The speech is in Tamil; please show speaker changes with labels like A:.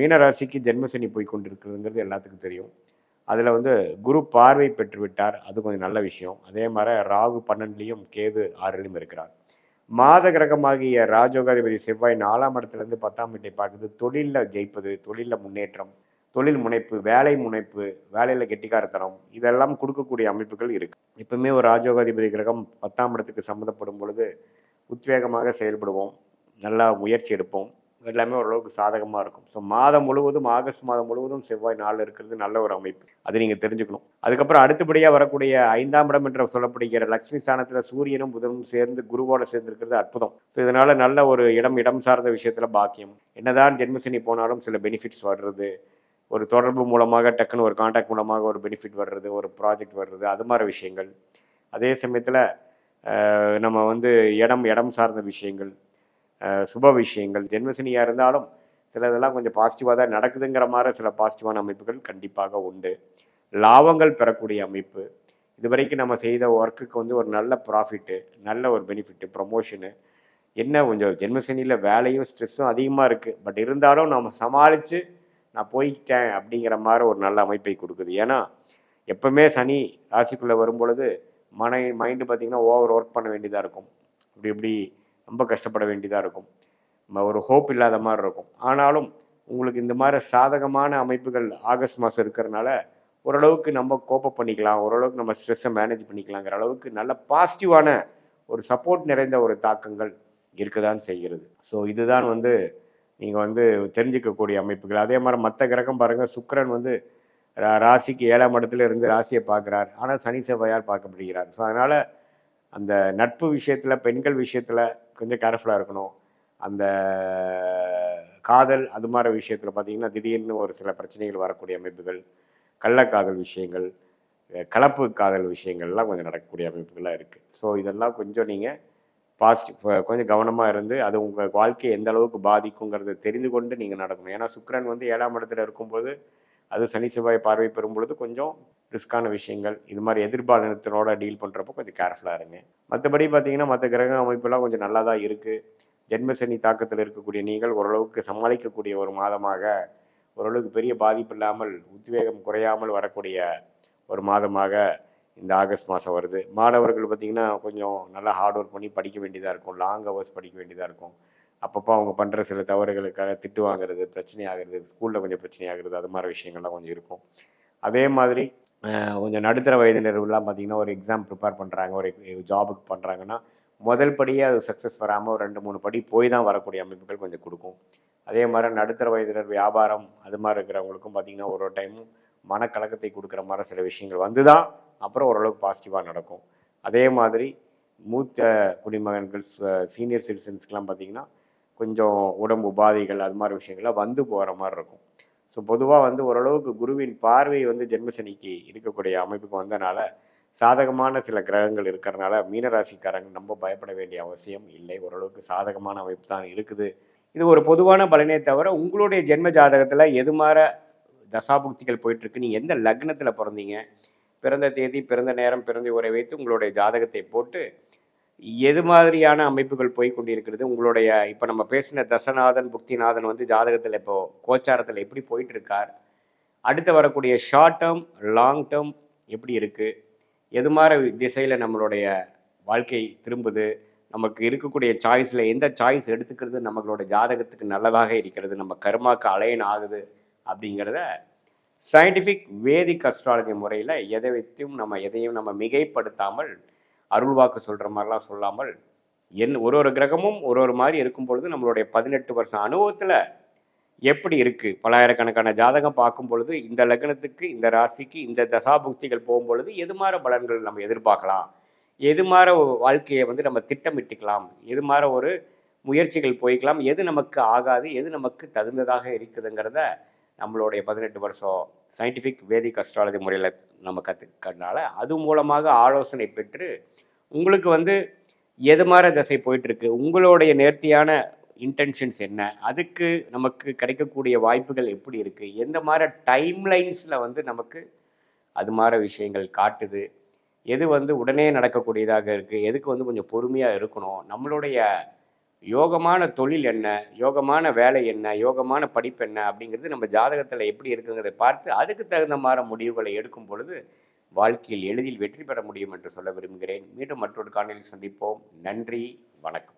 A: மீனராசிக்கு ஜென்மசனி போய் கொண்டிருக்கிறதுங்கிறது எல்லாத்துக்கும் தெரியும். அதில் வந்து குரு பார்வை பெற்று விட்டார். அது கொஞ்சம் நல்ல விஷயம். அதே மாதிரி ராகு 12லையும் கேது 6லையும் இருக்கிறார். மாத கிரகமாகிய ராஜோகாதிபதி செவ்வாய் 4ஆம் இடத்துலேருந்து 10ஆம் வீட்டை பார்க்குது. தொழிலில் ஜெயிப்பது, தொழிலில் முன்னேற்றம், தொழில் முனைப்பு, வேலை முனைப்பு, வேலையில் கெட்டிக்காரத்தனம் இதெல்லாம் கொடுக்கக்கூடிய அமைப்புகள் இருக்குது. எப்பவுமே ஒரு ராஜோகாதிபதி கிரகம் 10ஆம் இடத்துக்கு சம்மந்தப்படும் பொழுது உத்வேகமாக செயல்படுவோம், நல்லா முயற்சி எடுப்போம், எல்லாமே ஓரளவுக்கு சாதகமாக இருக்கும். ஸோ மாதம் முழுவதும், ஆகஸ்ட் மாதம் முழுவதும் செவ்வாய் 4 இருக்கிறது நல்ல ஒரு அமைப்பு. அது நீங்கள் தெரிஞ்சுக்கணும். அதுக்கப்புறம் அடுத்தபடியாக வரக்கூடிய 5ஆம் இடம் என்று சொல்லப்படுகிற லக்ஷ்மி ஸ்தானத்தில் சூரியனும் புதனும் சேர்ந்து குருவோட சேர்ந்துருக்கிறது அற்புதம். ஸோ இதனால் நல்ல ஒரு இடம் சார்ந்த விஷயத்தில் பாக்கியம். என்னதான் ஜென்மசனி போனாலும் சில பெனிஃபிட்ஸ் வர்றது, ஒரு தொடர்பு மூலமாக டக்குன்னு ஒரு கான்டாக்ட் மூலமாக ஒரு பெனிஃபிட் வர்றது, ஒரு ப்ராஜெக்ட் வர்றது, அது மாதிரி விஷயங்கள். அதே சமயத்தில் நம்ம வந்து இடம் சார்ந்த விஷயங்கள், சுப விஷயங்கள், ஜென்மசனியாக இருந்தாலும் சிலதெல்லாம் கொஞ்சம் பாசிட்டிவாக தான் நடக்குதுங்கிற மாதிரி சில பாசிட்டிவான அமைப்புகள் கண்டிப்பாக உண்டு. லாபங்கள் பெறக்கூடிய அமைப்பு. இதுவரைக்கும் நம்ம செய்த ஒர்க்குக்கு வந்து ஒரு நல்ல ப்ராஃபிட்டு, நல்ல ஒரு பெனிஃபிட்டு, ப்ரொமோஷனு. என்ன கொஞ்சம் ஜென்மசனியில் வேலையும் ஸ்ட்ரெஸ்ஸும் அதிகமாக இருக்குது. பட் இருந்தாலும் நம்ம சமாளித்து நான் போய்ட்டேன் அப்படிங்கிற மாதிரி ஒரு நல்ல அமைப்பை கொடுக்குது. ஏன்னா எப்பவுமே சனி ராசிக்குள்ளே வரும்பொழுது மைண்டு பார்த்திங்கன்னா ஓவர் ஒர்க் பண்ண வேண்டியதாக இருக்கும். இப்படி ரொம்ப கஷ்டப்பட வேண்டியதாக இருக்கும். ஒரு ஹோப் இல்லாத மாதிரி இருக்கும். ஆனாலும் உங்களுக்கு இந்த மாதிரி சாதகமான அமைப்புகள் ஆகஸ்ட் மாதம் இருக்கிறதுனால ஓரளவுக்கு நம்ம கோப்பப் பண்ணிக்கலாம், ஓரளவுக்கு நம்ம ஸ்ட்ரெஸ்ஸை மேனேஜ் பண்ணிக்கலாங்கிற அளவுக்கு நல்ல பாசிட்டிவான ஒரு சப்போர்ட் நிறைந்த ஒரு தாக்கங்கள் இருக்கதான் செய்கிறது. ஸோ இதுதான் வந்து நீங்கள் வந்து தெரிஞ்சிக்கக்கூடிய அமைப்புகள். அதே மாதிரி மற்ற கிரகம் பாருங்கள், சுக்கிரன் வந்து ராசிக்கு 7ஆம் இடத்துல இருந்து ராசியை பார்க்குறார். ஆனால் சனி செவ்வாயால் பார்க்கப்படுகிறார். ஸோ அதனால் அந்த நட்பு விஷயத்தில், பெண்கள் விஷயத்தில் கொஞ்சம் கேர்ஃபுல்லாக இருக்கணும். அந்த காதல் அது மாதிரி விஷயத்தில் பார்த்திங்கன்னா திடீர்னு ஒரு சில பிரச்சனைகள் வரக்கூடிய அமைப்புகள், கள்ளக்காதல் விஷயங்கள், கலப்பு காதல் விஷயங்கள்லாம் கொஞ்சம் நடக்கக்கூடிய அமைப்புகளாக இருக்குது. ஸோ இதெல்லாம் கொஞ்சம் நீங்கள் கொஞ்சம் கவனமாக இருந்து அது உங்கள் வாழ்க்கையை எந்த அளவுக்கு பாதிக்குங்கிறத தெரிந்து கொண்டு நீங்கள் நடக்கணும். ஏன்னா சுக்கிரன் வந்து 7ஆம் இடத்துல இருக்கும்போது அது சனி செவ்வாய் பார்வை பெறும் பொழுது கொஞ்சம் ரிஸ்கான விஷயங்கள், இது மாதிரி எதிர்பாலினத்தினோட டீல் பண்ணுறப்போ கொஞ்சம் கேர்ஃபுல்லாக இருங்க. மற்றபடி பார்த்தீங்கன்னா மற்ற கிரக அமைப்பெல்லாம் கொஞ்சம் நல்லா தான் இருக்குது. ஜென்மசனி தாக்கத்தில் இருக்கக்கூடிய நீங்கள் ஓரளவுக்கு சமாளிக்கக்கூடிய ஒரு மாதமாக, ஓரளவுக்கு பெரிய பாதிப்பு இல்லாமல், உத்வேகம் குறையாமல் வரக்கூடிய ஒரு மாதமாக இந்த ஆகஸ்ட் மாதம் வருது. மாணவர்கள் பார்த்திங்கன்னா கொஞ்சம் நல்லா ஹார்ட் ஒர்க் பண்ணி படிக்க வேண்டியதாக இருக்கும், லாங் ஹவர்ஸ் படிக்க வேண்டியதாக இருக்கும். அப்பப்போ அவங்க பண்ணுற சில தவறுகளுக்காக திட்டு வாங்குறது, பிரச்சனை ஆகிறது, ஸ்கூலில் கொஞ்சம் பிரச்சனை ஆகுறது, அது மாதிரி விஷயங்கள்லாம் கொஞ்சம் இருக்கும். அதே மாதிரி கொஞ்சம் நடுத்தர வயதினர்லாம் பார்த்திங்கன்னா ஒரு எக்ஸாம் ப்ரிப்பேர் பண்ணுறாங்க, ஒரு ஜாபுக்கு பண்ணுறாங்கன்னா முதல் படியே அது சக்ஸஸ் வராமல் ஒரு 2-3 படி போய் தான் வரக்கூடிய அமைப்புகள் கொஞ்சம் கொடுக்கும். அதே மாதிரி நடுத்தர வயதினர் வியாபாரம் அது மாதிரி இருக்கிறவங்களுக்கும் பார்த்திங்கன்னா ஒரு டைமும் மனக்கலக்கத்தை கொடுக்குற மாதிரி சில விஷயங்கள் வந்து தான் அப்புறம் ஓரளவுக்கு பாசிட்டிவாக நடக்கும். அதே மாதிரி மூத்த குடிமகன்கள், சீனியர் சிட்டிசன்ஸ்க்கெலாம் பார்த்திங்கன்னா கொஞ்சம் உடம்பு உபாதைகள் அது மாதிரி விஷயங்கள்லாம் வந்து போகிற மாதிரி இருக்கும். ஸோ பொதுவாக வந்து ஓரளவுக்கு குருவின் பார்வை வந்து ஜென்மசனிக்கு இருக்கக்கூடிய அமைப்புக்கு வந்தனால சாதகமான சில கிரகங்கள் இருக்கிறனால மீனராசிக்காரங்க நம்ம பயப்பட வேண்டிய அவசியம் இல்லை. ஓரளவுக்கு சாதகமான அமைப்பு தான் இருக்குது. இது ஒரு பொதுவான பலனே தவிர உங்களுடைய ஜென்ம ஜாதகத்தில் எது மாதிரி தசாபுக்திகள் போயிட்டுருக்கு, நீங்கள் எந்த லக்னத்தில் பிறந்தீங்க, பிறந்த தேதி, பிறந்த நேரம், பிறந்த உரை வைத்து உங்களுடைய ஜாதகத்தை போட்டு எது மாதிரியான அமைப்புகள் போய் கொண்டிருக்கிறது, உங்களுடைய இப்போ நம்ம பேசின தசநாதன் புக்திநாதன் வந்து ஜாதகத்தில் இப்போ கோச்சாரத்தில் எப்படி போயிட்டு இருக்கார், அடுத்து வரக்கூடிய ஷார்ட் டேர்ம் லாங் டேர்ம் எப்படி இருக்குது, எது மாதிரி திசையில் நம்மளுடைய வாழ்க்கை திரும்புது, நமக்கு இருக்கக்கூடிய சாய்ஸில் எந்த சாய்ஸ் எடுத்துக்கிறது நம்மளோட ஜாதகத்துக்கு நல்லதாக இருக்கிறது, நம்ம கர்மாக்கு அலைன் ஆகுது அப்படிங்கிறத சயின்டிஃபிக் வேதிக் அஸ்ட்ராலஜி முறையில் எதையும் நம்ம மிகைப்படுத்தாமல் அருள்வாக்கு சொல்கிற மாதிரிலாம் சொல்லாமல் ஒரு கிரகமும் ஒரு மாதிரி இருக்கும் பொழுது நம்மளுடைய 18 வருஷம் அனுபவத்தில் எப்படி இருக்குது, பலாயிரக்கணக்கான ஜாதகம் பார்க்கும் பொழுது இந்த லக்னத்துக்கு, இந்த ராசிக்கு, இந்த தசாபுக்திகள் போகும்பொழுது எது மாதிரி பலன்கள் நம்ம எதிர்பார்க்கலாம், எது மாதிரி வாழ்க்கையை வந்து நம்ம திட்டமிட்டுக்கலாம், எது மாதிரி ஒரு முயற்சிகள் போய்க்கலாம், எது நமக்கு ஆகாது, எது நமக்கு தகுந்ததாக இருக்குதுங்கிறத நம்மளுடைய 18 வருஷம் சயின்டிஃபிக் வேதிக் அஸ்ட்ராலஜி முறையில் நம்ம கற்றுக்கிறதுனால அது மூலமாக ஆலோசனை பெற்று உங்களுக்கு வந்து எது மாதிரி திசை போயிட்டுருக்கு, உங்களுடைய நேர்த்தியான இன்டென்ஷன்ஸ் என்ன, அதுக்கு நமக்கு கிடைக்கக்கூடிய வாய்ப்புகள் எப்படி இருக்குது, எந்த மாதிரி டைம்லைன்ஸில் வந்து நமக்கு அது மாதிரி விஷயங்கள் காட்டுது, எது வந்து உடனே நடக்கக்கூடியதாக இருக்குது, எதுக்கு வந்து கொஞ்சம் பொறுமையாக இருக்கணும், நம்மளுடைய யோகமான தொழில் என்ன, யோகமான வேலை என்ன, யோகமான படிப்பு என்ன அப்படிங்கிறது நம்ம ஜாதகத்தில் எப்படி இருக்குங்கிறதை பார்த்து அதுக்கு தகுந்த மாதிரி முடிவுகளை எடுக்கும் பொழுது வாழ்க்கையில் எளிதில் வெற்றி பெற முடியும் என்று சொல்ல விரும்புகிறேன். மீண்டும் மற்றொரு காணொளியில் சந்திப்போம். நன்றி, வணக்கம்.